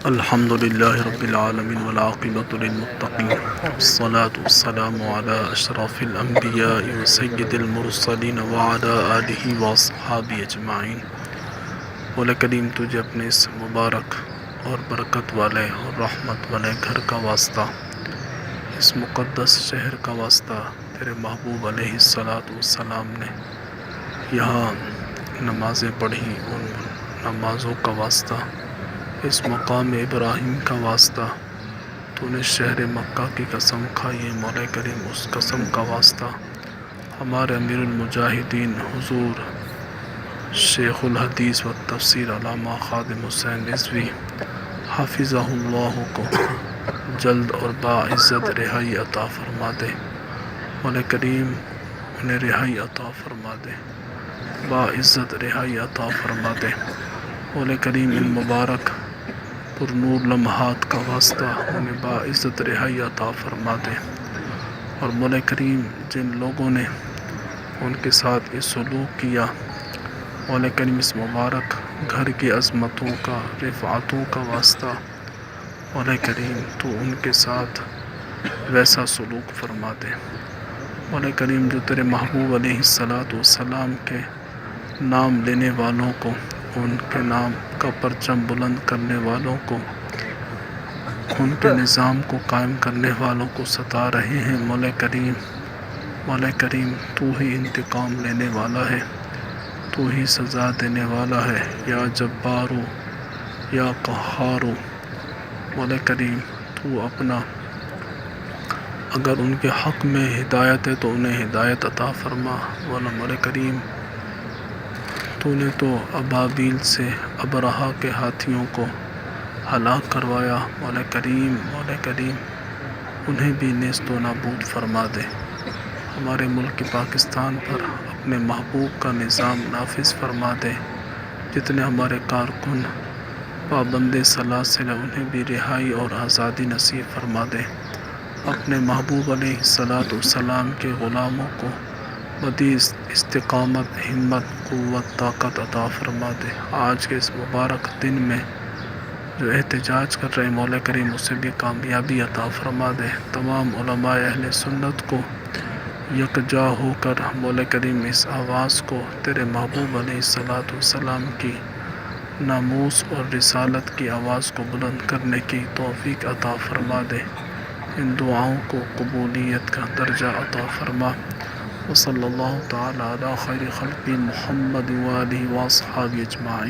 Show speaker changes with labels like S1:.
S1: الحمد لله رب العالمين والعاقبة للمتقين والصلاة والسلام على أشرف الأنبياء وسيد المرسلين وعلى آله وأصحابه أجمعين۔ مولا کریم تجھے اپنے اس مبارک اور برکت والے اور رحمت والے گھر کا واسطہ، اس مقدس شہر کا واسطہ، تیرے محبوب علیہ السلام نے یہاں نمازیں پڑھی، ان نمازوں کا واسطہ، اس مقام ابراہیم کا واسطہ، تو نے شہر مکہ کی قسم کھائی ہے مولا کریم، اس قسم کا واسطہ ہمارے امیر المجاہدین حضور شیخ الحدیث و تفسیر علامہ خادم حسین رضوی حافظہ اللہ کو جلد اور باعزت رہائی عطا فرما دے۔ مولا کریم انہیں رہائی عطا فرما دے، باعزت رہائی عطا فرما دے۔ مولا کریم ان مبارک پر نور لمحات کا واسطہ انہیں باعزت رہائی عطا فرما دے، اور مولا کریم جن لوگوں نے ان کے ساتھ اس سلوک کیا، مولا کریم اس مبارک گھر کی عظمتوں کا، رفعتوں کا واسطہ، مولا کریم تو ان کے ساتھ ویسا سلوک فرما دے۔ مولا کریم جو تیرے محبوب علیہ السلام کے نام لینے والوں کو، ان کے نام کا پرچم بلند کرنے والوں کو، ان کے نظام کو قائم کرنے والوں کو ستا رہے ہیں، مولا کریم تو ہی انتقام لینے والا ہے، تو ہی سزا دینے والا ہے، یا جبارو یا قہارو۔ مولا کریم تو اپنا اگر ان کے حق میں ہدایت ہے تو انہیں ہدایت عطا فرما، ورنہ مولا کریم تو نے تو ابابیل سے ابرہہ کے ہاتھیوں کو ہلاک کروایا، مولا کریم انہیں بھی نیست و نابود فرما دے۔ ہمارے ملک پاکستان پر اپنے محبوب کا نظام نافذ فرما دے، جتنے ہمارے کارکن پابند سلاسل ہیں انہیں بھی رہائی اور آزادی نصیب فرما دے۔ اپنے محبوب علیہ السلام کے غلاموں کو مزید استقامت، ہمت، قوت، طاقت عطا فرما دے۔ آج کے اس مبارک دن میں جو احتجاج کر رہے مولا کریم اسے بھی کامیابی عطا فرما دے۔ تمام علماء اہل سنت کو یکجا ہو کر مولا کریم اس آواز کو تیرے محبوب علیہ السلام کی ناموس اور رسالت کی آواز کو بلند کرنے کی توفیق عطا فرما دے۔ ان دعاؤں کو قبولیت کا درجہ عطا فرما۔ وصلی اللہ تعالی علی خیر خلق محمد و آلہ و اصحابہ اجمعین۔